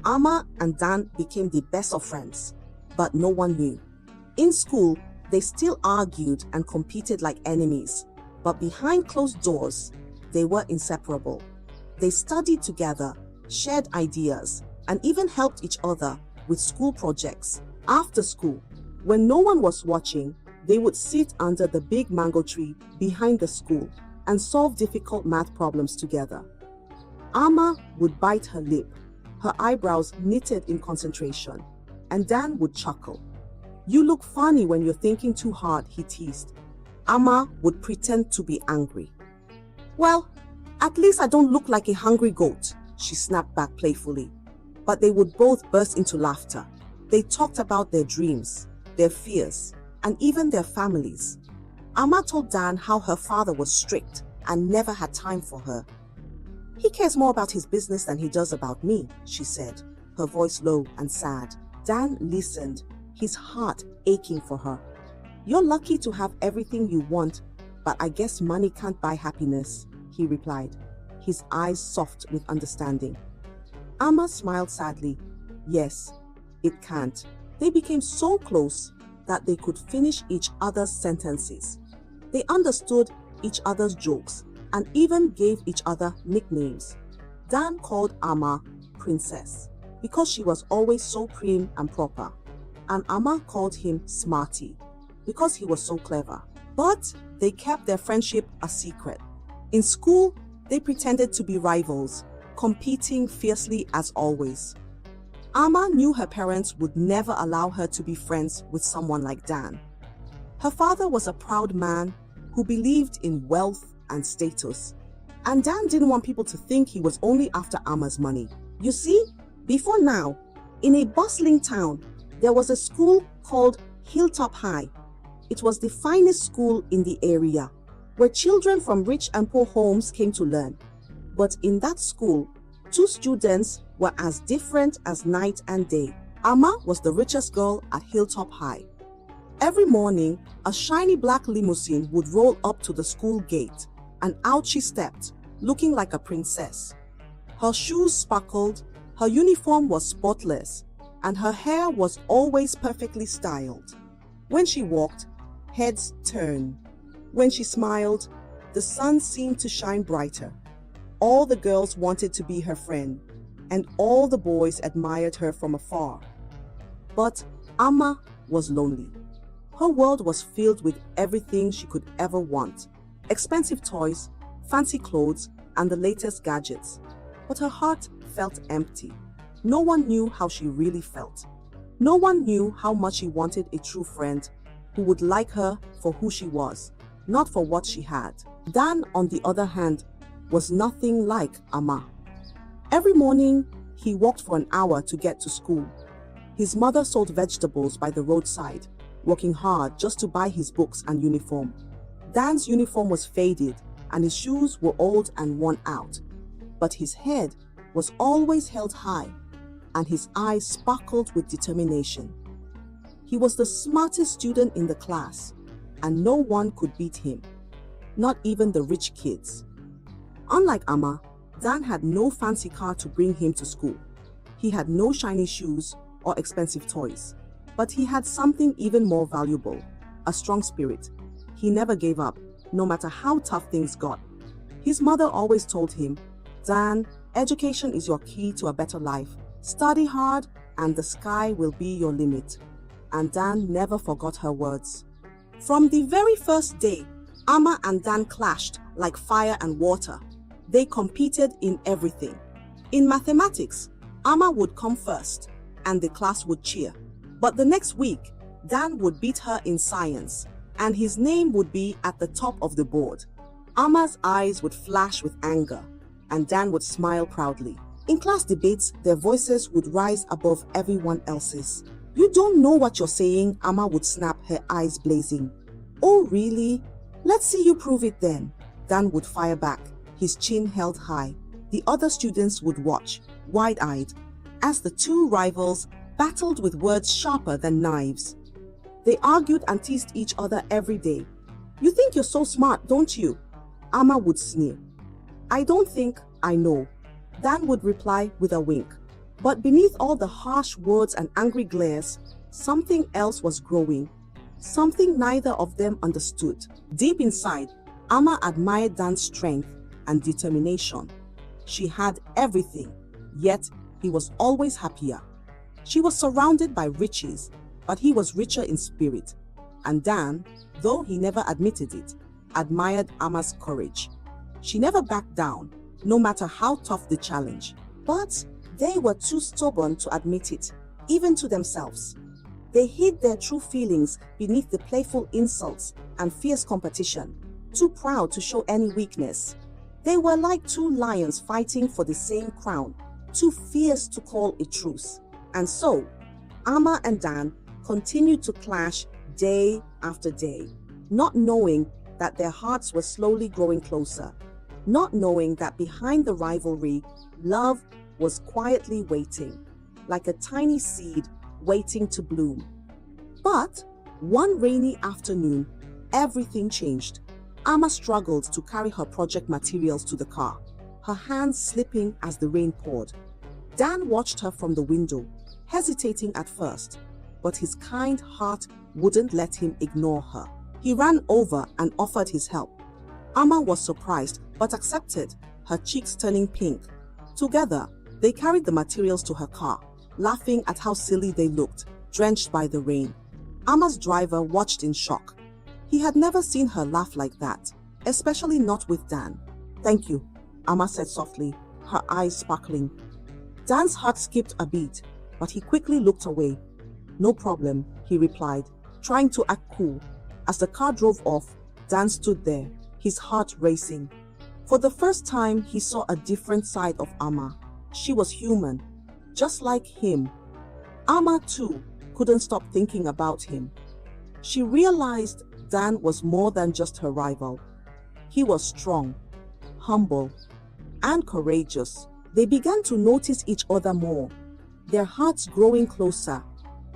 Amma and Dan became the best of friends, but no one knew. In school, they still argued and competed like enemies, but behind closed doors, they were inseparable. They studied together, shared ideas, and even helped each other with school projects. After school, when no one was watching, they would sit under the big mango tree behind the school and solve difficult math problems together. Amma would bite her lip, her eyebrows knitted in concentration, and Dan would chuckle. "You look funny when you're thinking too hard," he teased. Amma would pretend to be angry. "Well, at least I don't look like a hungry goat," she snapped back playfully. But they would both burst into laughter. They talked about their dreams, their fears, and even their families. Amma told Dan how her father was strict and never had time for her. "He cares more about his business than he does about me," she said, her voice low and sad. Dan listened, his heart aching for her. "You're lucky to have everything you want, but I guess money can't buy happiness," he replied, his eyes soft with understanding. Amma smiled sadly. Yes, it can't. They became so close that they could finish each other's sentences. They understood each other's jokes and even gave each other nicknames. Dan called Amma Princess because she was always so prim and proper, and Amma called him Smarty because he was so clever. But they kept their friendship a secret. In school, they pretended to be rivals, competing fiercely as always. Amma knew her parents would never allow her to be friends with someone like Dan. Her father was a proud man who believed in wealth and status, and Dan didn't want people to think he was only after Amma's money. You see, before now, in a bustling town, there was a school called Hilltop High. It was the finest school in the area, where children from rich and poor homes came to learn. But in that school, two students were as different as night and day. Amma was the richest girl at Hilltop High. Every morning, a shiny black limousine would roll up to the school gate, and out she stepped, looking like a princess. Her shoes sparkled, her uniform was spotless, and her hair was always perfectly styled. When she walked, heads turned. When she smiled, the sun seemed to shine brighter. All the girls wanted to be her friend, and all the boys admired her from afar. But Amma was lonely. Her world was filled with everything she could ever want: expensive toys, fancy clothes, and the latest gadgets. But her heart felt empty. No one knew how she really felt. No one knew how much she wanted a true friend who would like her for who she was, not for what she had. Dan, on the other hand, was nothing like Amma. Every morning, he walked for an hour to get to school. His mother sold vegetables by the roadside, working hard just to buy his books and uniform. Dan's uniform was faded, and his shoes were old and worn out. But his head was always held high, and his eyes sparkled with determination. He was the smartest student in the class, and no one could beat him, not even the rich kids. Unlike Amma, Dan had no fancy car to bring him to school. He had no shiny shoes or expensive toys, but he had something even more valuable: a strong spirit. He never gave up, no matter how tough things got. His mother always told him, "Dan, education is your key to a better life. Study hard and the sky will be your limit." And Dan never forgot her words. From the very first day, Amma and Dan clashed like fire and water. They competed in everything. In mathematics, Amma would come first, and the class would cheer. But the next week, Dan would beat her in science, and his name would be at the top of the board. Amma's eyes would flash with anger, and Dan would smile proudly. In class debates, their voices would rise above everyone else's. "You don't know what you're saying," Amma would snap, her eyes blazing. "Oh, really? Let's see you prove it then," Dan would fire back, his chin held high. The other students would watch, wide-eyed, as the two rivals battled with words sharper than knives. They argued and teased each other every day. "You think you're so smart, don't you?" Amma would sneer. "I don't think, I know," Dan would reply with a wink. But beneath all the harsh words and angry glares, something else was growing. Something neither of them understood. Deep inside, Amma admired Dan's strength and determination. She had everything, yet he was always happier. She was surrounded by riches, but he was richer in spirit. And Dan, though he never admitted it, admired Amma's courage. She never backed down, no matter how tough the challenge. But they were too stubborn to admit it, even to themselves. They hid their true feelings beneath the playful insults and fierce competition, too proud to show any weakness. They were like two lions fighting for the same crown, too fierce to call a truce. And so, Amma and Dan continued to clash day after day, not knowing that their hearts were slowly growing closer, not knowing that behind the rivalry, love was quietly waiting, like a tiny seed waiting to bloom. But one rainy afternoon, everything changed. Amma struggled to carry her project materials to the car, her hands slipping as the rain poured. Dan watched her from the window, hesitating at first, but his kind heart wouldn't let him ignore her. He ran over and offered his help. Amma was surprised but accepted, her cheeks turning pink. Together, they carried the materials to her car, laughing at how silly they looked, drenched by the rain. Amma's driver watched in shock. He had never seen her laugh like that, especially not with Dan. "Thank you," Amma said softly, her eyes sparkling. Dan's heart skipped a beat, but he quickly looked away. "No problem," he replied, trying to act cool. As the car drove off, Dan stood there, his heart racing. For the first time, he saw a different side of Amma. She was human, just like him. Amma, too, couldn't stop thinking about him. She realized Dan was more than just her rival. He was strong, humble, and courageous. They began to notice each other more, their hearts growing closer,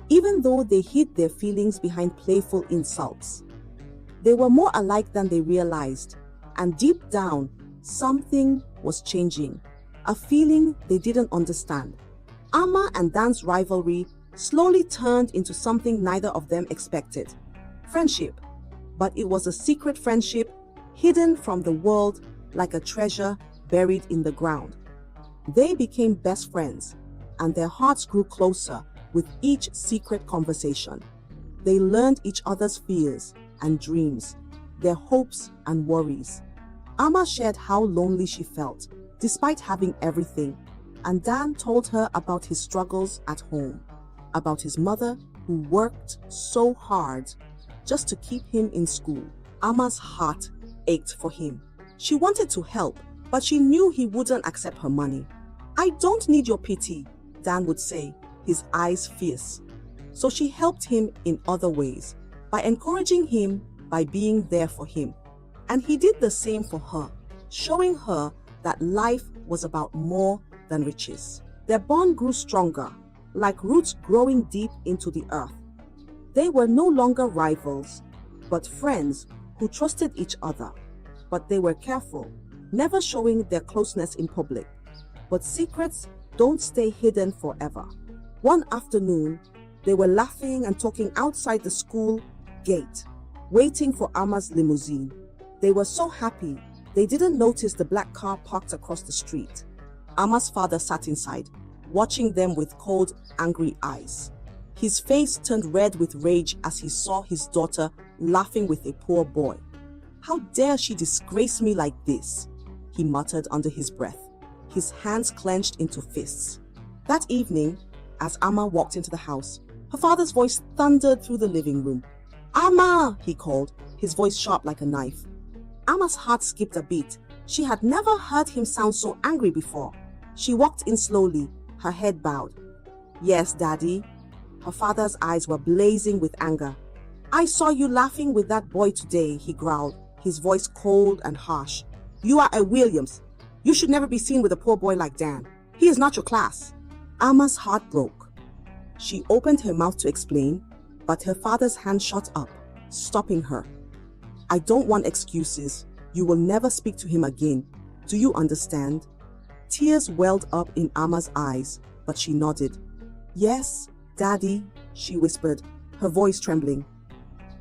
even though they hid their feelings behind playful insults. They were more alike than they realized, and deep down, something was changing, a feeling they didn't understand. Amma and Dan's rivalry slowly turned into something neither of them expected. Friendship. But it was a secret friendship, hidden from the world like a treasure buried in the ground. They became best friends, and their hearts grew closer with each secret conversation. They learned each other's fears and dreams, their hopes and worries. Amma shared how lonely she felt, despite having everything, and Dan told her about his struggles at home, about his mother who worked so hard just to keep him in school. Amma's heart ached for him. She wanted to help, but she knew he wouldn't accept her money. "I don't need your pity," Dan would say, his eyes fierce. So she helped him in other ways, by encouraging him, by being there for him. And he did the same for her, showing her that life was about more than riches. Their bond grew stronger, like roots growing deep into the earth. They were no longer rivals, but friends who trusted each other. But they were careful, never showing their closeness in public. But secrets don't stay hidden forever. One afternoon, they were laughing and talking outside the school gate, waiting for Amma's limousine. They were so happy, they didn't notice the black car parked across the street. Amma's father sat inside, watching them with cold, angry eyes. His face turned red with rage as he saw his daughter laughing with a poor boy. "How dare she disgrace me like this?" he muttered under his breath, his hands clenched into fists. That evening, as Amma walked into the house, her father's voice thundered through the living room. "Amma!" he called, his voice sharp like a knife. Amma's heart skipped a beat. She had never heard him sound so angry before. She walked in slowly, her head bowed. "Yes, Daddy." Her father's eyes were blazing with anger. "I saw you laughing with that boy today," he growled, his voice cold and harsh. "You are a Williams. You should never be seen with a poor boy like Dan. He is not your class." Amma's heart broke. She opened her mouth to explain, but her father's hand shot up, stopping her. "I don't want excuses. You will never speak to him again. Do you understand?" Tears welled up in Amma's eyes, but she nodded. Yes, Daddy, she whispered, her voice trembling.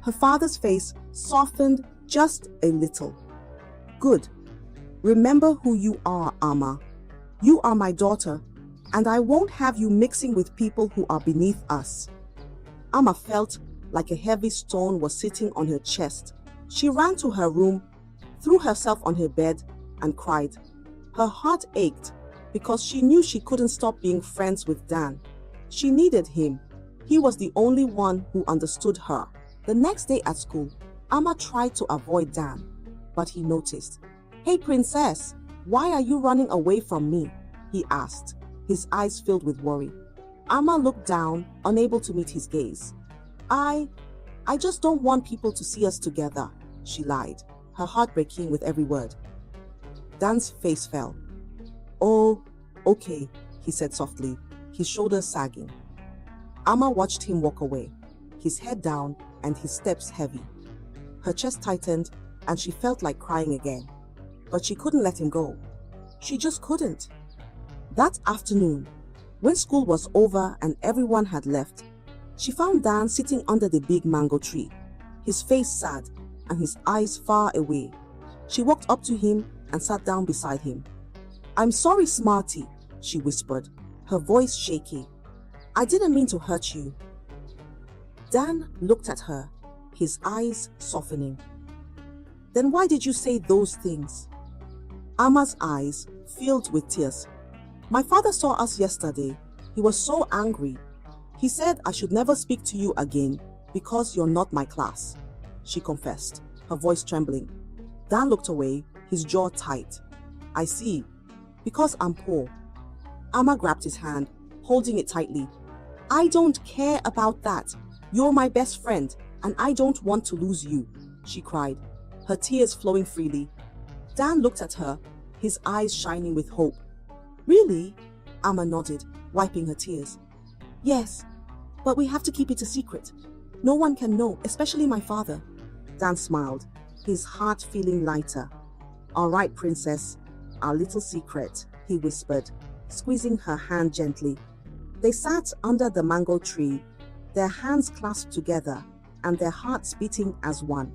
Her father's face softened just a little. Good. Remember who you are, Amma. You are my daughter, and I won't have you mixing with people who are beneath us. Amma felt like a heavy stone was sitting on her chest. She ran to her room, threw herself on her bed, and cried. Her heart ached because she knew she couldn't stop being friends with Dan. She needed him. He was the only one who understood her. The next day at school, Amma tried to avoid Dan, but he noticed. Hey, princess, why are you running away from me? He asked, his eyes filled with worry. Amma looked down, unable to meet his gaze. I just don't want people to see us together, she lied, her heart breaking with every word. Dan's face fell. Oh, okay, he said softly, his shoulders sagging. Amma watched him walk away, his head down and his steps heavy. Her chest tightened and she felt like crying again. But she couldn't let him go. She just couldn't. That afternoon, when school was over and everyone had left, she found Dan sitting under the big mango tree, his face sad and his eyes far away. She walked up to him and sat down beside him. I'm sorry, Smarty, she whispered, her voice shaky. I didn't mean to hurt you. Dan looked at her, his eyes softening. Then why did you say those things? Amma's eyes filled with tears. My father saw us yesterday. He was so angry. He said I should never speak to you again because you're not my class, she confessed, her voice trembling. Dan looked away, his jaw tight. I see. Because I'm poor. Amma grabbed his hand, holding it tightly. I don't care about that. You're my best friend, and I don't want to lose you, she cried, her tears flowing freely. Dan looked at her, his eyes shining with hope. Really? Amma nodded, wiping her tears. Yes, but we have to keep it a secret. No one can know, especially my father. Dan smiled, his heart feeling lighter. All right, princess, our little secret, he whispered, squeezing her hand gently. They sat under the mango tree, their hands clasped together and their hearts beating as one.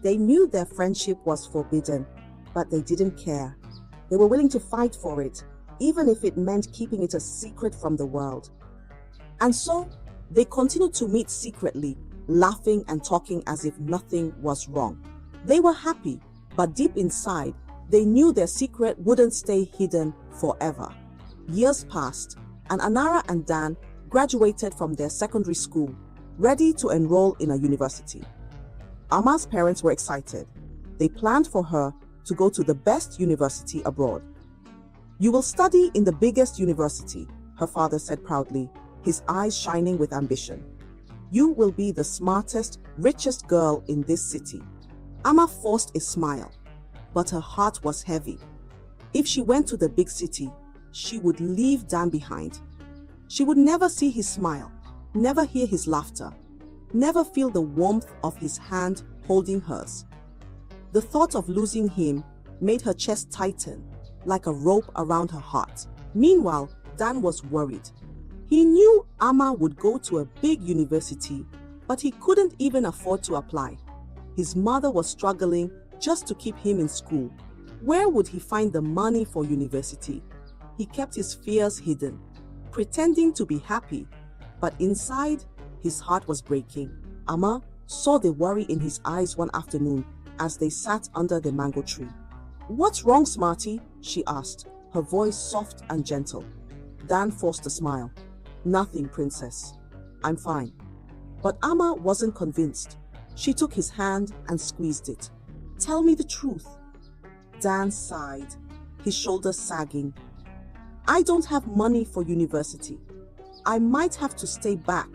They knew their friendship was forbidden, but they didn't care. They were willing to fight for it, even if it meant keeping it a secret from the world. And so, they continued to meet secretly, laughing and talking as if nothing was wrong. They were happy, but deep inside, they knew their secret wouldn't stay hidden forever. Years passed, and Anara and Dan graduated from their secondary school, ready to enroll in a university. Amma's parents were excited. They planned for her to go to the best university abroad. You will study in the biggest university, her father said proudly, his eyes shining with ambition. You will be the smartest, richest girl in this city. Amma forced a smile, but her heart was heavy. If she went to the big city, she would leave Dan behind. She would never see his smile, never hear his laughter, never feel the warmth of his hand holding hers. The thought of losing him made her chest tighten, like a rope around her heart. Meanwhile, Dan was worried. He knew Amma would go to a big university, but he couldn't even afford to apply. His mother was struggling just to keep him in school. Where would he find the money for university? He kept his fears hidden, pretending to be happy, but inside, his heart was breaking. Amma saw the worry in his eyes one afternoon as they sat under the mango tree. What's wrong, Smarty? She asked, her voice soft and gentle. Dan forced a smile. Nothing, princess. I'm fine. But Amma wasn't convinced. She took his hand and squeezed it. Tell me the truth. Dan sighed, his shoulders sagging. I don't have money for university. I might have to stay back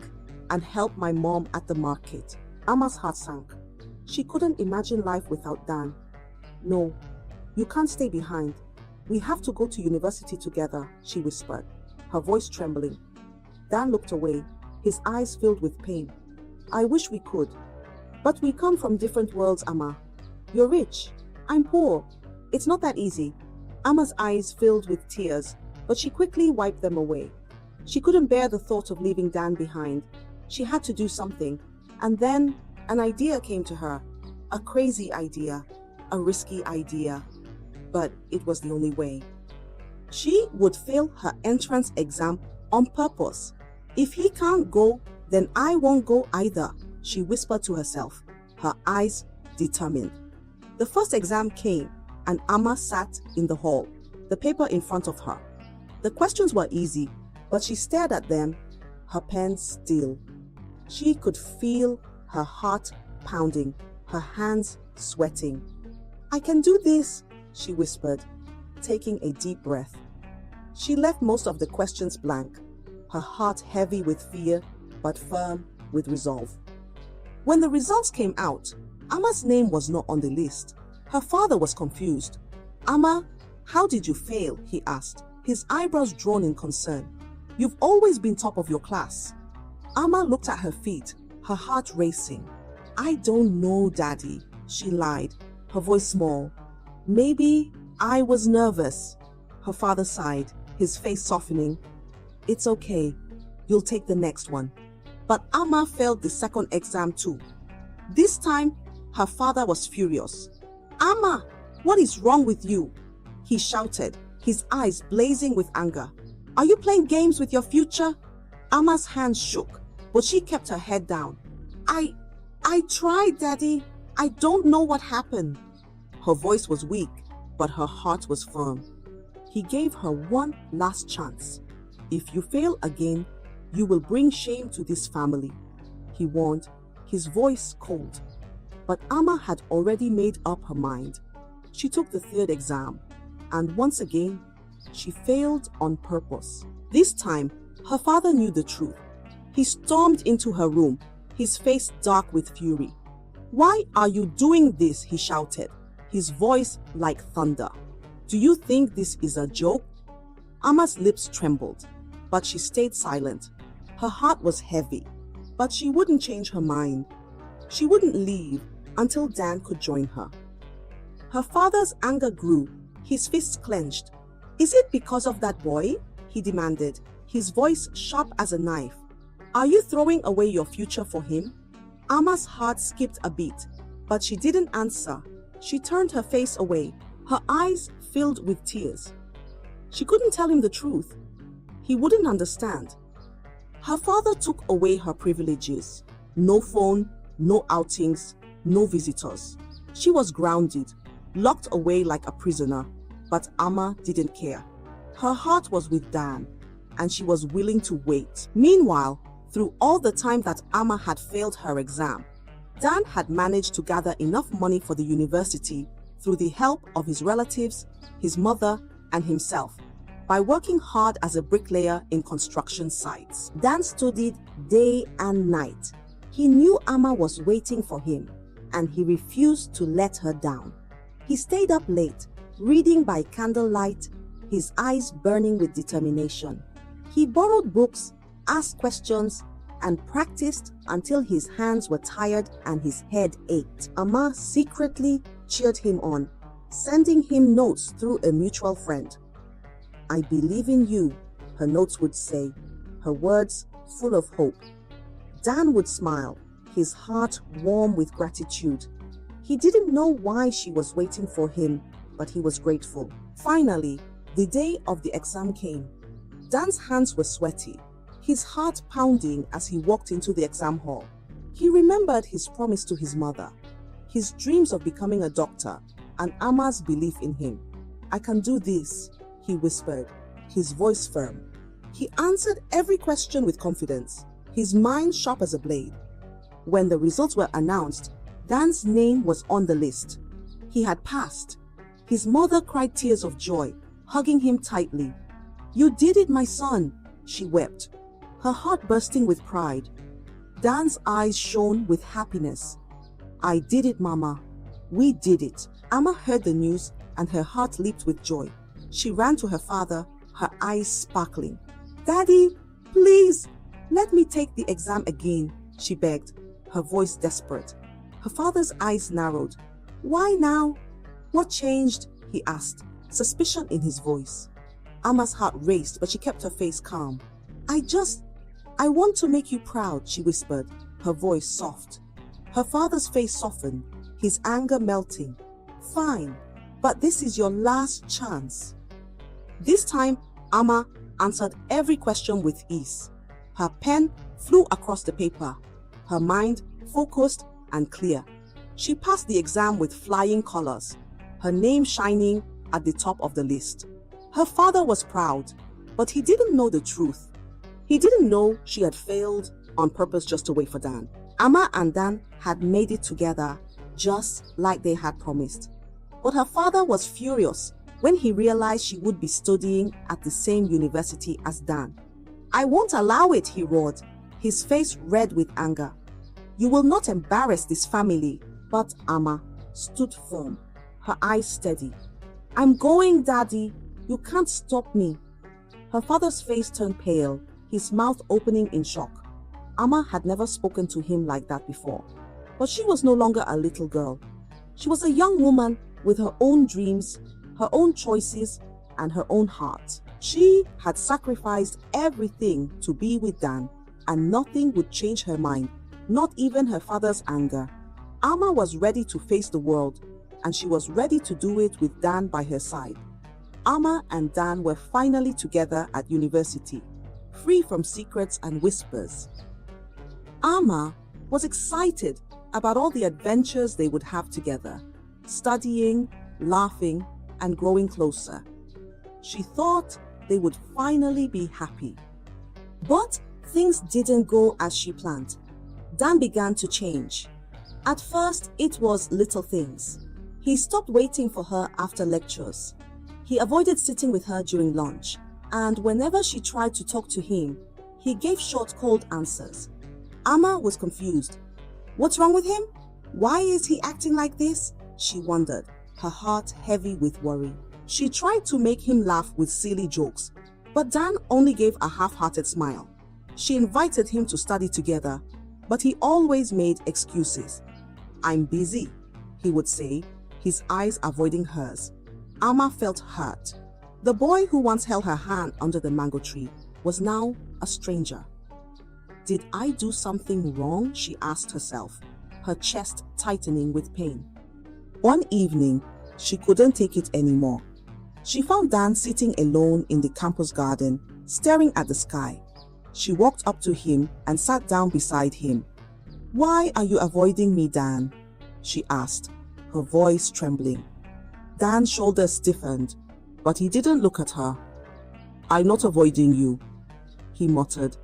and help my mom at the market. Amma's heart sank. She couldn't imagine life without Dan. No, you can't stay behind. We have to go to university together, she whispered, her voice trembling. Dan looked away, his eyes filled with pain. I wish we could. But we come from different worlds, Amma. You're rich. I'm poor. It's not that easy. Amma's eyes filled with tears, but she quickly wiped them away. She couldn't bear the thought of leaving Dan behind. She had to do something. And then an idea came to her. A crazy idea, a risky idea. But it was the only way. She would fail her entrance exam on purpose. If he can't go, then I won't go either, she whispered to herself, her eyes determined. The first exam came, and Amma sat in the hall, the paper in front of her. The questions were easy, but she stared at them, her pen still. She could feel her heart pounding, her hands sweating. I can do this, she whispered, taking a deep breath. She left most of the questions blank, her heart heavy with fear, but firm with resolve. When the results came out, Amma's name was not on the list. Her father was confused. Amma, how did you fail? He asked, his eyebrows drawn in concern. You've always been top of your class. Amma looked at her feet, her heart racing. I don't know, Daddy, she lied, her voice small. Maybe I was nervous. Her father sighed, his face softening. It's okay, you'll take the next one. But Amma failed the second exam too. This time, her father was furious. Amma, what is wrong with you? He shouted, his eyes blazing with anger. Are you playing games with your future? Amma's hands shook, but she kept her head down. I tried, Daddy. I don't know what happened. Her voice was weak, but her heart was firm. He gave her one last chance. If you fail again, you will bring shame to this family, he warned, his voice cold. But Amma had already made up her mind. She took the third exam, and once again, she failed on purpose. This time, her father knew the truth. He stormed into her room, his face dark with fury. Why are you doing this? He shouted, his voice like thunder. Do you think this is a joke? Amma's lips trembled, but she stayed silent. Her heart was heavy, but she wouldn't change her mind. She wouldn't leave until Dan could join her. Her father's anger grew, his fists clenched. Is it because of that boy? He demanded, his voice sharp as a knife. Are you throwing away your future for him? Amma's heart skipped a beat, but she didn't answer. She turned her face away, her eyes filled with tears. She couldn't tell him the truth. He wouldn't understand. Her father took away her privileges. No phone, no outings, no visitors. She was grounded, locked away like a prisoner, but Amma didn't care. Her heart was with Dan, and she was willing to wait. Meanwhile, through all the time that Amma had failed her exam, Dan had managed to gather enough money for the university through the help of his relatives, his mother, and himself. By working hard as a bricklayer in construction sites, Dan studied day and night. He knew Amma was waiting for him, and he refused to let her down. He stayed up late, reading by candlelight, his eyes burning with determination. He borrowed books, asked questions, and practiced until his hands were tired and his head ached. Amma secretly cheered him on, sending him notes through a mutual friend. I believe in you, her notes would say, her words full of hope. Dan would smile, his heart warm with gratitude. He didn't know why she was waiting for him, but he was grateful. Finally, the day of the exam came. Dan's hands were sweaty, his heart pounding as he walked into the exam hall. He remembered his promise to his mother, his dreams of becoming a doctor, and Amma's belief in him. I can do this, he whispered, his voice firm. He answered every question with confidence, his mind sharp as a blade. When the results were announced, Dan's name was on the list. He had passed. His mother cried tears of joy, hugging him tightly. You did it, my son, she wept, her heart bursting with pride. Dan's eyes shone with happiness. I did it, Mama. We did it. Amma heard the news and her heart leaped with joy. She ran to her father, her eyes sparkling. Daddy, please, let me take the exam again, she begged, her voice desperate. Her father's eyes narrowed. Why now? What changed? He asked, suspicion in his voice. Amma's heart raced, but she kept her face calm. I want to make you proud, she whispered, her voice soft. Her father's face softened, his anger melting. Fine, but this is your last chance. This time, Amma answered every question with ease. Her pen flew across the paper, her mind focused and clear. She passed the exam with flying colors, her name shining at the top of the list. Her father was proud, but he didn't know the truth. He didn't know she had failed on purpose just to wait for Dan. Amma and Dan had made it together just like they had promised. But her father was furious when he realized she would be studying at the same university as Dan. I won't allow it, he roared, his face red with anger. You will not embarrass this family. But Amma stood firm, her eyes steady. I'm going, Daddy. You can't stop me. Her father's face turned pale, his mouth opening in shock. Amma had never spoken to him like that before. But she was no longer a little girl. She was a young woman with her own dreams, her own choices, and her own heart. She had sacrificed everything to be with Dan, and nothing would change her mind, not even her father's anger. Amma was ready to face the world, and she was ready to do it with Dan by her side. Amma and Dan were finally together at university, free from secrets and whispers. Amma was excited about all the adventures they would have together, studying, laughing, and growing closer. She thought they would finally be happy. But things didn't go as she planned. Dan began to change. At first, it was little things. He stopped waiting for her after lectures. He avoided sitting with her during lunch, and whenever she tried to talk to him, he gave short, cold answers. Amma was confused. What's wrong with him? Why is he acting like this? She wondered, her heart heavy with worry. She tried to make him laugh with silly jokes, but Dan only gave a half-hearted smile. She invited him to study together, but he always made excuses. I'm busy, he would say, his eyes avoiding hers. Amma felt hurt. The boy who once held her hand under the mango tree was now a stranger. Did I do something wrong? She asked herself, her chest tightening with pain. One evening, she couldn't take it anymore. She found Dan sitting alone in the campus garden, staring at the sky. She walked up to him and sat down beside him. Why are you avoiding me, Dan? She asked, her voice trembling. Dan's shoulders stiffened, but he didn't look at her. I'm not avoiding you, he muttered,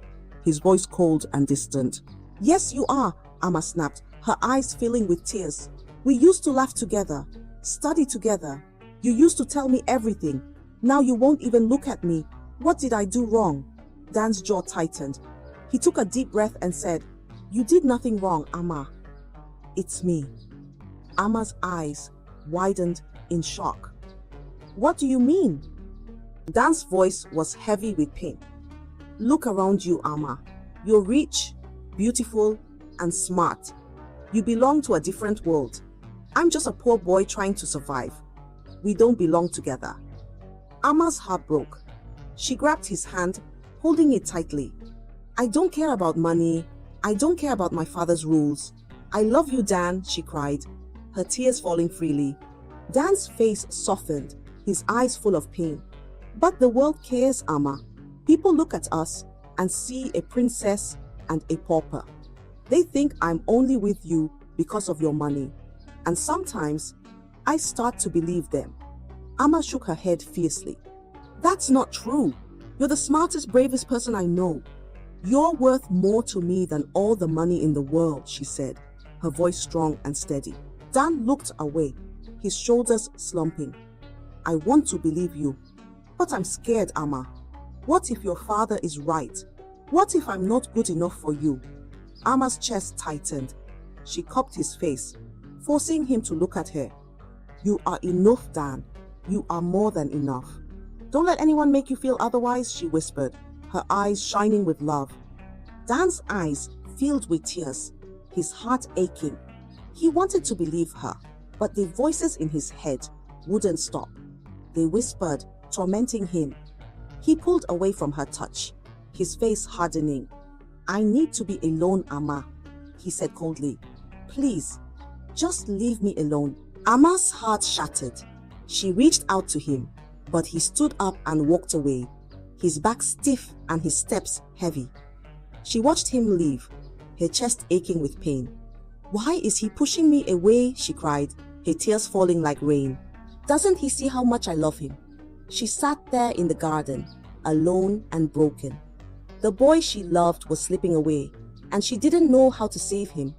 his voice cold and distant. Yes, you are, Amma snapped, her eyes filling with tears. We used to laugh together, study together. You used to tell me everything. Now you won't even look at me. What did I do wrong? Dan's jaw tightened. He took a deep breath and said, You did nothing wrong, Amma. It's me. Amma's eyes widened in shock. What do you mean? Dan's voice was heavy with pain. Look around you, Amma. You're rich, beautiful, and smart. You belong to a different world. I'm just a poor boy trying to survive. We don't belong together. Amma's heart broke. She grabbed his hand, holding it tightly. I don't care about money. I don't care about my father's rules. I love you, Dan, she cried, her tears falling freely. Dan's face softened, his eyes full of pain. But the world cares, Amma. People look at us and see a princess and a pauper. They think I'm only with you because of your money. And sometimes I start to believe them. Amma shook her head fiercely. That's not true. You're the smartest, bravest person I know. You're worth more to me than all the money in the world, she said, her voice strong and steady. Dan looked away, his shoulders slumping. I want to believe you, but I'm scared, Amma. What if your father is right? What if I'm not good enough for you? Amma's chest tightened. She cupped his face, forcing him to look at her. You are enough, Dan. You are more than enough. Don't let anyone make you feel otherwise, she whispered, her eyes shining with love. Dan's eyes filled with tears, his heart aching. He wanted to believe her, but the voices in his head wouldn't stop. They whispered, tormenting him. He pulled away from her touch. his face hardening. "I need to be alone, Amma," he said coldly. "Please, just leave me alone." Amma's heart shattered. She reached out to him, but he stood up and walked away, his back stiff and his steps heavy. She watched him leave, her chest aching with pain. "Why is he pushing me away?" she cried, her tears falling like rain. "Doesn't he see how much I love him?" She sat there in the garden, alone and broken. The boy she loved was slipping away, and she didn't know how to save him.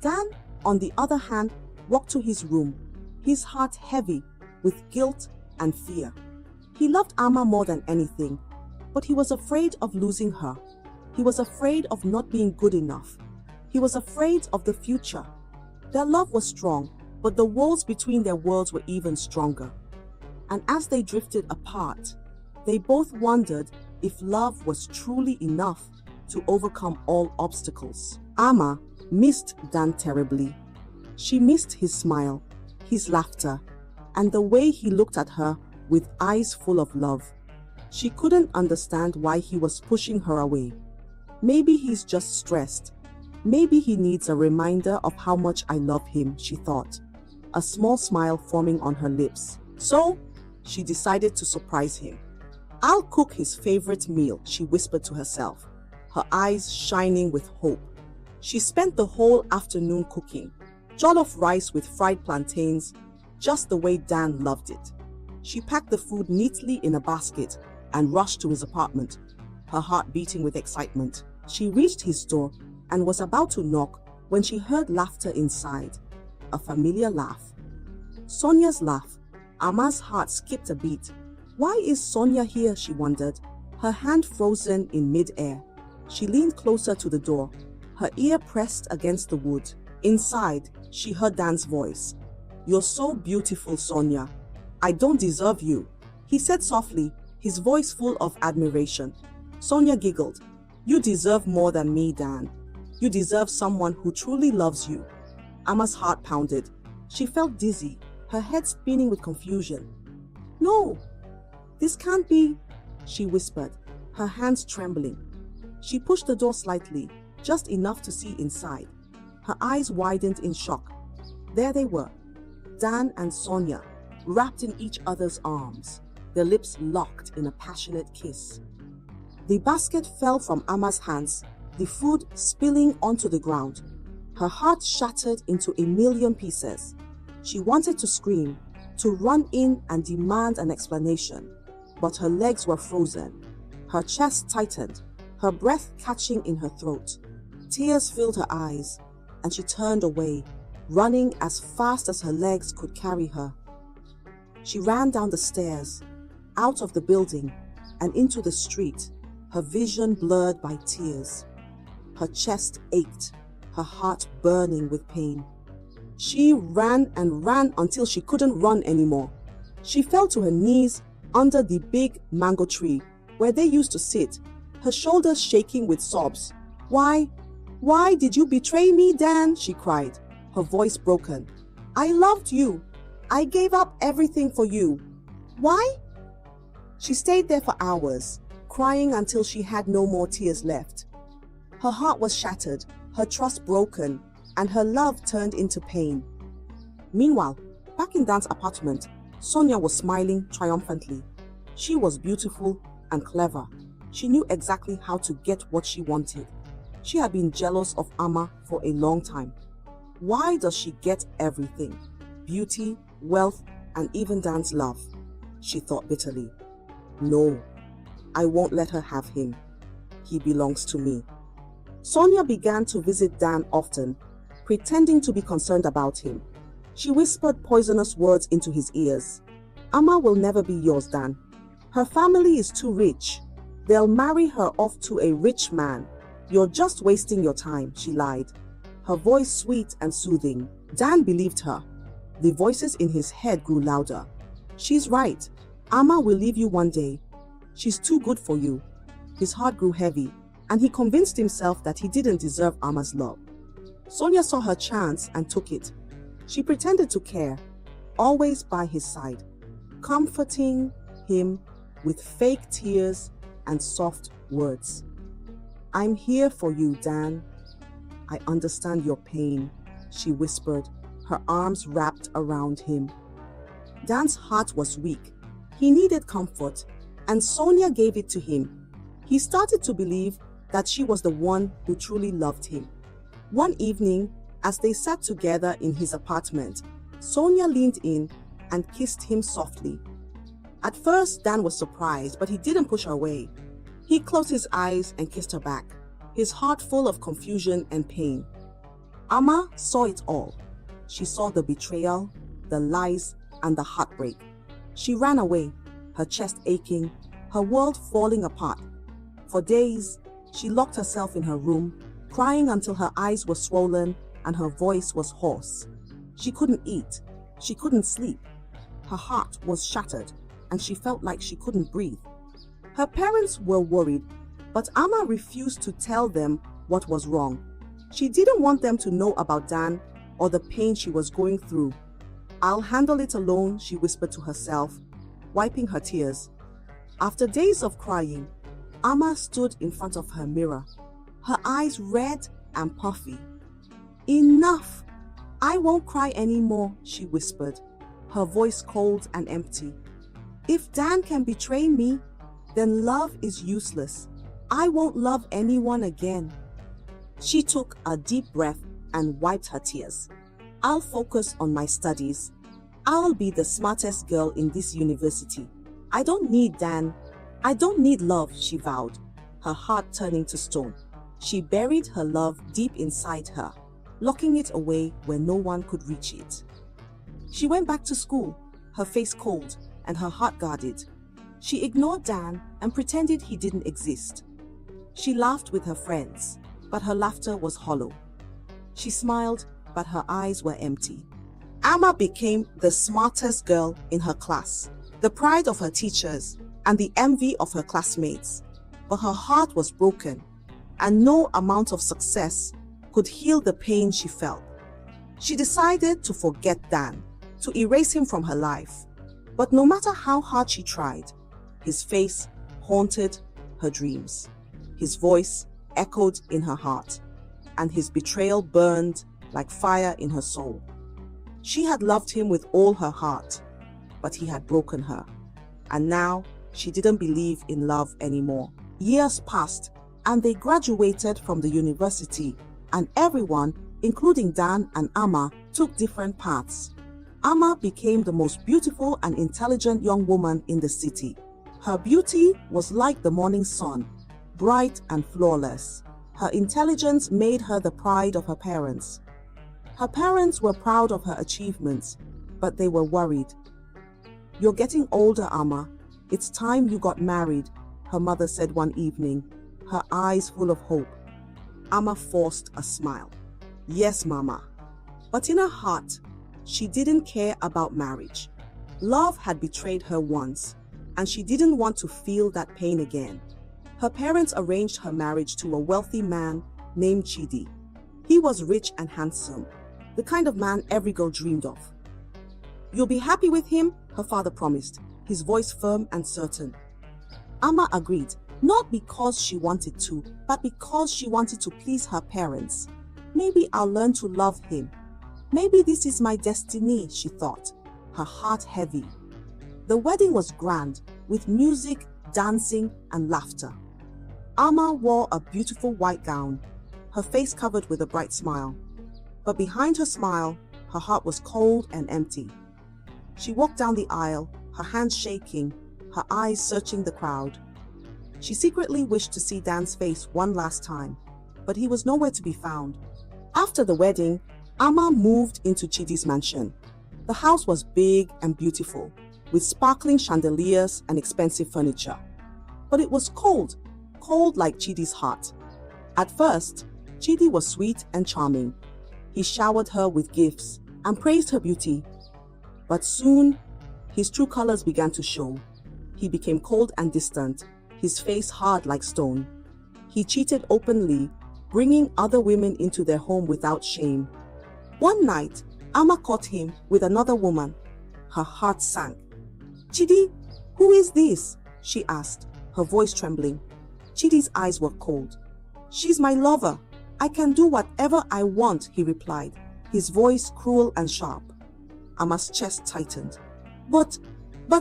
Dan, on the other hand, walked to his room, his heart heavy with guilt and fear. He loved Amma more than anything, but he was afraid of losing her. He was afraid of not being good enough. He was afraid of the future. Their love was strong, but the walls between their worlds were even stronger. And as they drifted apart, they both wondered if love was truly enough to overcome all obstacles. Amma missed Dan terribly. She missed his smile, his laughter, and the way he looked at her with eyes full of love. She couldn't understand why he was pushing her away. Maybe he's just stressed. Maybe he needs a reminder of how much I love him, she thought, a small smile forming on her lips. So, she decided to surprise him. "I'll cook his favorite meal," she whispered to herself, her eyes shining with hope. She spent the whole afternoon cooking, jollof rice with fried plantains, just the way Dan loved it. She packed the food neatly in a basket and rushed to his apartment, her heart beating with excitement. She reached his door and was about to knock when she heard laughter inside, a familiar laugh. Sonia's laugh. Amma's heart skipped a beat. Why is Sonia here, she wondered, her hand frozen in mid-air. She leaned closer to the door, her ear pressed against the wood. Inside, she heard Dan's voice. "You're so beautiful, Sonia. I don't deserve you," he said softly, his voice full of admiration. Sonia giggled. "You deserve more than me, Dan. You deserve someone who truly loves you." Amma's heart pounded. She felt dizzy, her head spinning with confusion. "No, this can't be," she whispered, her hands trembling. She pushed the door slightly, just enough to see inside. Her eyes widened in shock. There they were, Dan and Sonia, wrapped in each other's arms, their lips locked in a passionate kiss. The basket fell from Amma's hands, the food spilling onto the ground. Her heart shattered into a million pieces. She wanted to scream, to run in and demand an explanation, but her legs were frozen. Her chest tightened, her breath catching in her throat. Tears filled her eyes, and she turned away, running as fast as her legs could carry her. She ran down the stairs, out of the building, and into the street, her vision blurred by tears. Her chest ached, her heart burning with pain. She ran and ran until she couldn't run anymore. She fell to her knees under the big mango tree where they used to sit, her shoulders shaking with sobs. Why did you betray me, Dan?" she cried, her voice broken. "I loved you. I gave up everything for you. Why?" She stayed there for hours, crying until she had no more tears left. Her heart was shattered, her trust broken, and her love turned into pain. Meanwhile, back in Dan's apartment, Sonia was smiling triumphantly. She was beautiful and clever. She knew exactly how to get what she wanted. She had been jealous of Amma for a long time. Why does she get everything? Beauty, wealth, and even Dan's love, she thought bitterly. No, I won't let her have him. He belongs to me. Sonia began to visit Dan often, pretending to be concerned about him. She whispered poisonous words into his ears. "Amma will never be yours, Dan. Her family is too rich. They'll marry her off to a rich man. You're just wasting your time," she lied, her voice sweet and soothing. Dan believed her. The voices in his head grew louder. "She's right. Amma will leave you one day. She's too good for you." His heart grew heavy, and he convinced himself that he didn't deserve Amma's love. Sonia saw her chance and took it. She pretended to care, always by his side, comforting him with fake tears and soft words. I'm here for you, Dan. I understand your pain, she whispered, her arms wrapped around him. Dan's heart was weak. He needed comfort, and Sonia gave it to him. He started to believe that she was the one who truly loved him. One evening, as they sat together in his apartment, Sonia leaned in and kissed him softly. At first, Dan was surprised, but he didn't push her away. He closed his eyes and kissed her back, his heart full of confusion and pain. Amma saw it all. She saw the betrayal, the lies, and the heartbreak. She ran away, her chest aching, her world falling apart. For days, she locked herself in her room, crying until her eyes were swollen and her voice was hoarse. She couldn't eat. She couldn't sleep. Her heart was shattered, and she felt like she couldn't breathe. Her parents were worried, but Amma refused to tell them what was wrong. She didn't want them to know about Dan or the pain she was going through. I'll handle it alone, she whispered to herself, wiping her tears. After days of crying, Amma stood in front of her mirror, her eyes red and puffy. Enough! I won't cry anymore, she whispered, her voice cold and empty. If Dan can betray me, then love is useless. I won't love anyone again. She took a deep breath and wiped her tears. I'll focus on my studies. I'll be the smartest girl in this university. I don't need Dan. I don't need love, she vowed, her heart turning to stone. She buried her love deep inside her, locking it away where no one could reach it. She went back to school, her face cold and her heart guarded. She ignored Dan and pretended he didn't exist. She laughed with her friends, but her laughter was hollow. She smiled, but her eyes were empty. Amma became the smartest girl in her class, the pride of her teachers, and the envy of her classmates. But her heart was broken, and no amount of success could heal the pain she felt. She decided to forget Dan, to erase him from her life. But no matter how hard she tried, his face haunted her dreams. His voice echoed in her heart, and his betrayal burned like fire in her soul. She had loved him with all her heart, but he had broken her. And now, she didn't believe in love anymore. Years passed, and they graduated from the university, and everyone, including Dan and Amma, took different paths. Amma became the most beautiful and intelligent young woman in the city. Her beauty was like the morning sun, bright and flawless. Her intelligence made her the pride of her parents. Her parents were proud of her achievements, but they were worried. You're getting older, Amma. It's time you got married, her mother said one evening, her eyes full of hope. Amma forced a smile. Yes, Mama. But in her heart, she didn't care about marriage. Love had betrayed her once, and she didn't want to feel that pain again. Her parents arranged her marriage to a wealthy man named Chidi. He was rich and handsome, the kind of man every girl dreamed of. You'll be happy with him, her father promised, his voice firm and certain. Amma agreed, not because she wanted to, but because she wanted to please her parents. Maybe I'll learn to love him. Maybe this is my destiny, she thought, her heart heavy. The wedding was grand, with music, dancing, and laughter. Amma wore a beautiful white gown, her face covered with a bright smile. But behind her smile, her heart was cold and empty. She walked down the aisle, her hands shaking, her eyes searching the crowd. She secretly wished to see Dan's face one last time, but he was nowhere to be found. After the wedding, Amma moved into Chidi's mansion. The house was big and beautiful, with sparkling chandeliers and expensive furniture. But it was cold like Chidi's heart. At first, Chidi was sweet and charming. He showered her with gifts and praised her beauty. But soon, his true colors began to show. He became cold and distant, his face hard like stone. He cheated openly, bringing other women into their home without shame. One night, Amma caught him with another woman. Her heart sank. Chidi, who is this? She asked, her voice trembling. Chidi's eyes were cold. She's my lover. I can do whatever I want, he replied, his voice cruel and sharp. Ama's chest tightened. But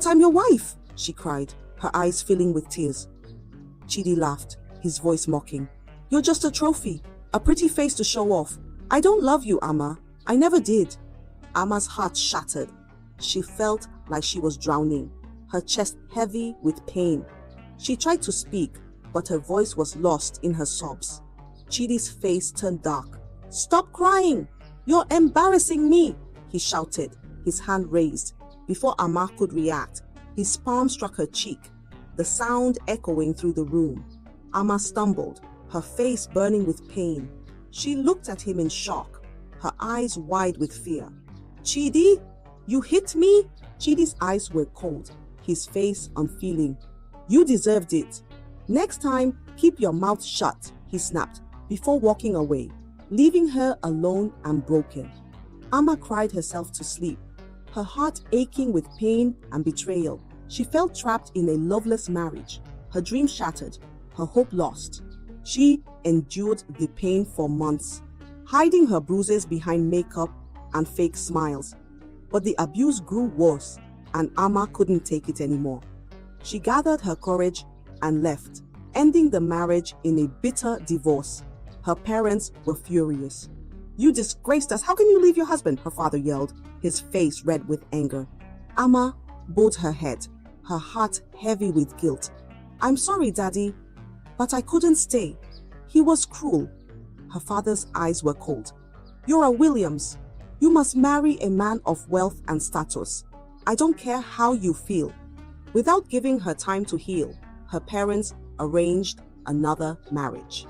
I'm your wife, she cried, her eyes filling with tears. Chidi laughed, his voice mocking. You're just a trophy, a pretty face to show off. I don't love you, Ama. I never did. Ama's heart shattered. She felt like she was drowning, her chest heavy with pain. She tried to speak, but her voice was lost in her sobs. Chidi's face turned dark. Stop crying! You're embarrassing me, he shouted, his hand raised. Before Ama could react, his palm struck her cheek, the sound echoing through the room. Ama stumbled, her face burning with pain. She looked at him in shock, her eyes wide with fear. Chidi, you hit me? Chidi's eyes were cold, his face unfeeling. You deserved it. Next time, keep your mouth shut, he snapped, before walking away, leaving her alone and broken. Ama cried herself to sleep, her heart aching with pain and betrayal. She felt trapped in a loveless marriage, her dreams shattered, her hope lost. She endured the pain for months, hiding her bruises behind makeup and fake smiles. But the abuse grew worse, and Ama couldn't take it anymore. She gathered her courage and left, ending the marriage in a bitter divorce. Her parents were furious. You disgraced us. How can you leave your husband? Her father yelled, his face red with anger. Ama bowed her head, her heart heavy with guilt. I'm sorry, Daddy, but I couldn't stay. He was cruel. Her father's eyes were cold. You're a Williams. You must marry a man of wealth and status. I don't care how you feel. Without giving her time to heal, her parents arranged another marriage.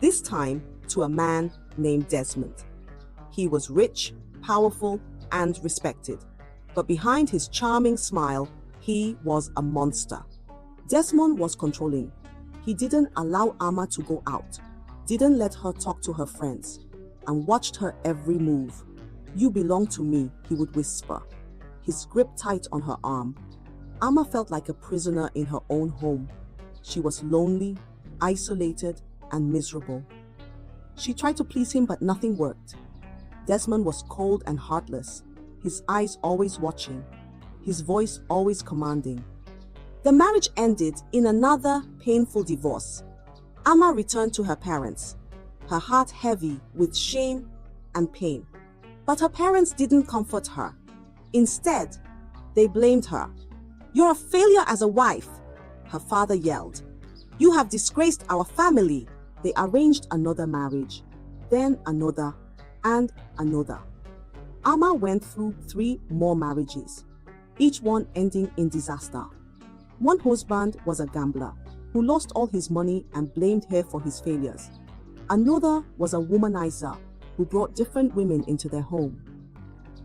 This time to a man named Desmond. He was rich, powerful, and respected. But behind his charming smile, he was a monster. Desmond was controlling. He didn't allow Ama to go out, didn't let her talk to her friends, and watched her every move. You belong to me, he would whisper, his grip tight on her arm. Ama felt like a prisoner in her own home. She was lonely, isolated, and miserable. She tried to please him, but nothing worked. Desmond was cold and heartless, his eyes always watching, his voice always commanding. The marriage ended in another painful divorce. Ama returned to her parents, her heart heavy with shame and pain. But her parents didn't comfort her. Instead, they blamed her. You're a failure as a wife, her father yelled. You have disgraced our family. They arranged another marriage, then another, and another. Ama went through 3 more marriages, each one ending in disaster. One husband was a gambler who lost all his money and blamed her for his failures. Another was a womanizer who brought different women into their home.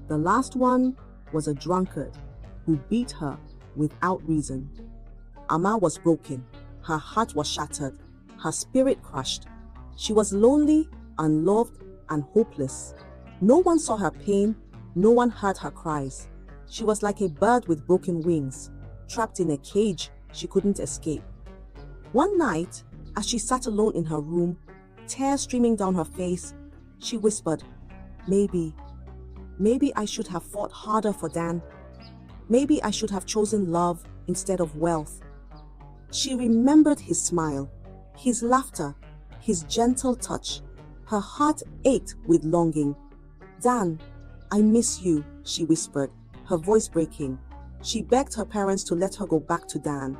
The last one was a drunkard who beat her without reason. Ama was broken, her heart was shattered, her spirit crushed. She was lonely, unloved, and hopeless. No one saw her pain, no one heard her cries. She was like a bird with broken wings, trapped in a cage she couldn't escape. One night, as she sat alone in her room, tears streaming down her face, she whispered, Maybe I should have fought harder for Dan. Maybe I should have chosen love instead of wealth. She remembered his smile, his laughter, his gentle touch. Her heart ached with longing. Dan, I miss you, she whispered, her voice breaking. She begged her parents to let her go back to Dan.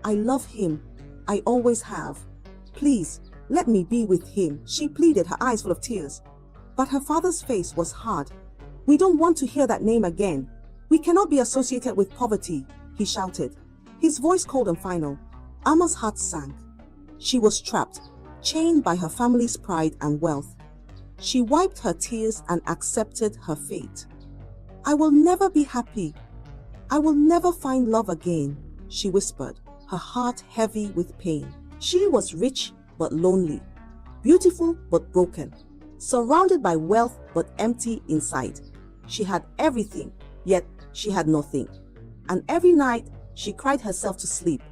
I love him. I always have. Please, let me be with him, she pleaded, her eyes full of tears. But her father's face was hard. We don't want to hear that name again. We cannot be associated with poverty, he shouted, his voice cold and final. Ama's heart sank. She was trapped, chained by her family's pride and wealth. She wiped her tears and accepted her fate. I will never be happy. I will never find love again, she whispered, her heart heavy with pain. She was rich but lonely, beautiful but broken, surrounded by wealth but empty inside. She had everything, yet she had nothing. And every night, she cried herself to sleep,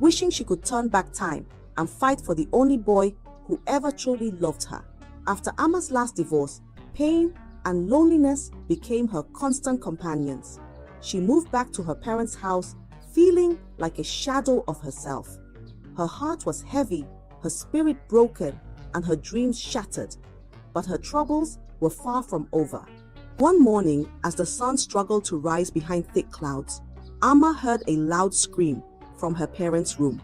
wishing she could turn back time and fight for the only boy who who ever truly loved her. After Amma's last divorce, pain and loneliness became her constant companions. She moved back to her parents' house feeling like a shadow of herself. Her heart was heavy, her spirit broken, and her dreams shattered. But her troubles were far from over. One morning, as the sun struggled to rise behind thick clouds, Amma heard a loud scream from her parents' room.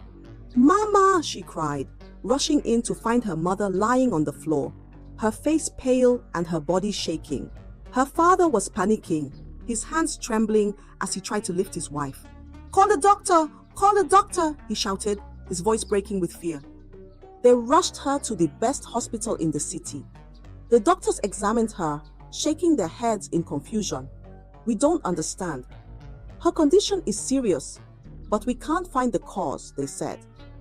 "Mama!" she cried, rushing in to find her mother lying on the floor, her face pale and her body shaking. Her father was panicking, his hands trembling as he tried to lift his wife. "Call the doctor! Call the doctor!" he shouted, his voice breaking with fear. They rushed her to the best hospital in the city. The doctors examined her, shaking their heads in confusion. "We don't understand. Her condition is serious, but we can't find the cause," they said,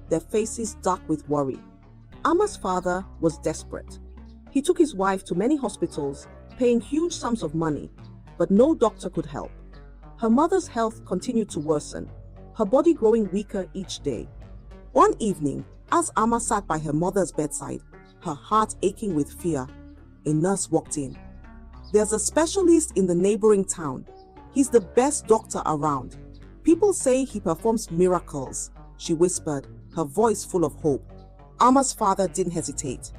their faces dark with worry. Amma's father was desperate. He took his wife to many hospitals, paying huge sums of money, but no doctor could help. Her mother's health continued to worsen, her body growing weaker each day. One evening, as Amma sat by her mother's bedside, her heart aching with fear, a nurse walked in. "There's a specialist in the neighboring town. He's the best doctor around. People say he performs miracles," she whispered, her voice full of hope. Amma's father didn't hesitate.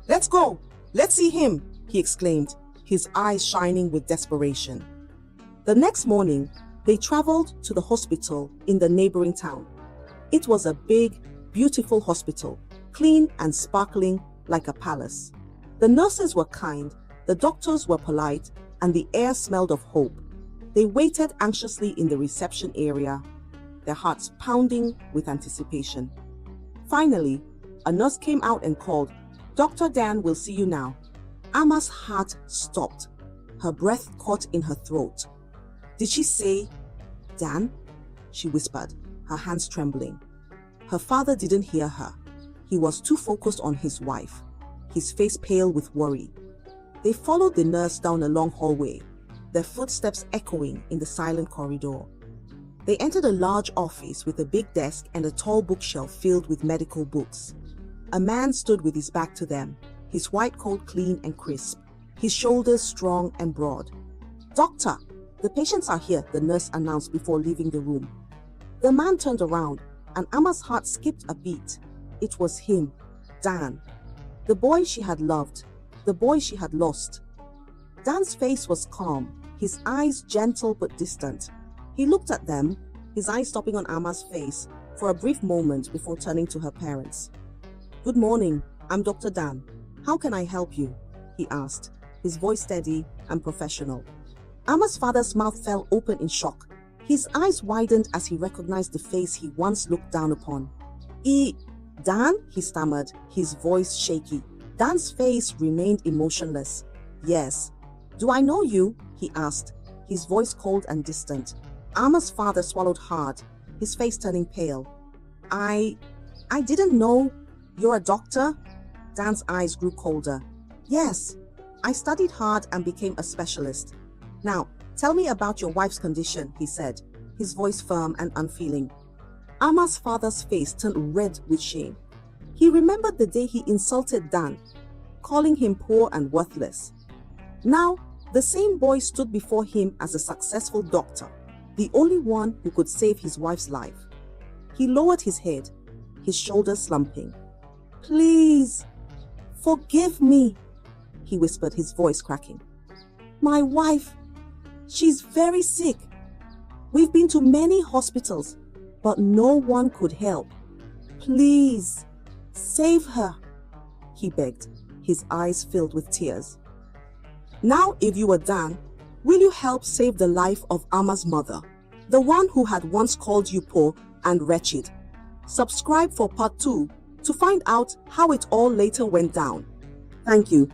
"Let's go! Let's see him!" he exclaimed, his eyes shining with desperation. The next morning, they traveled to the hospital in the neighboring town. It was a big, beautiful hospital, clean and sparkling like a palace. The nurses were kind, the doctors were polite, and the air smelled of hope. They waited anxiously in the reception area, their hearts pounding with anticipation. Finally, a nurse came out and called, "Dr. Dan will see you now." Amma's heart stopped, her breath caught in her throat. "Did she say Dan?" she whispered, her hands trembling. Her father didn't hear her. He was too focused on his wife, his face pale with worry. They followed the nurse down a long hallway, their footsteps echoing in the silent corridor. They entered a large office with a big desk and a tall bookshelf filled with medical books. A man stood with his back to them, his white coat clean and crisp, his shoulders strong and broad. "Doctor, the patients are here," the nurse announced before leaving the room. The man turned around, and Amma's heart skipped a beat. It was him, Dan, the boy she had loved, the boy she had lost. Dan's face was calm, his eyes gentle but distant. He looked at them, his eyes stopping on Amma's face for a brief moment before turning to her parents. "Good morning, I'm Dr. Dan. How can I help you?" he asked, his voice steady and professional. Amma's father's mouth fell open in shock. His eyes widened as he recognized the face he once looked down upon. Dan?" he stammered, his voice shaky. Dan's face remained emotionless. "Yes." "Do I know you?" he asked, his voice cold and distant. Amma's father swallowed hard, his face turning pale. I didn't know. You're a doctor?" Dan's eyes grew colder. "Yes, I studied hard and became a specialist. Now, tell me about your wife's condition," he said, his voice firm and unfeeling. Amma's father's face turned red with shame. He remembered the day he insulted Dan, calling him poor and worthless. Now, the same boy stood before him as a successful doctor, the only one who could save his wife's life. He lowered his head, his shoulders slumping. "Please, forgive me," he whispered, his voice cracking. "My wife, she's very sick. We've been to many hospitals, but no one could help. Please, save her," he begged, his eyes filled with tears. Now, if you were Dan, will you help save the life of Amma's mother, the one who had once called you poor and wretched? Subscribe for part 2 to find out how it all later went down. Thank you.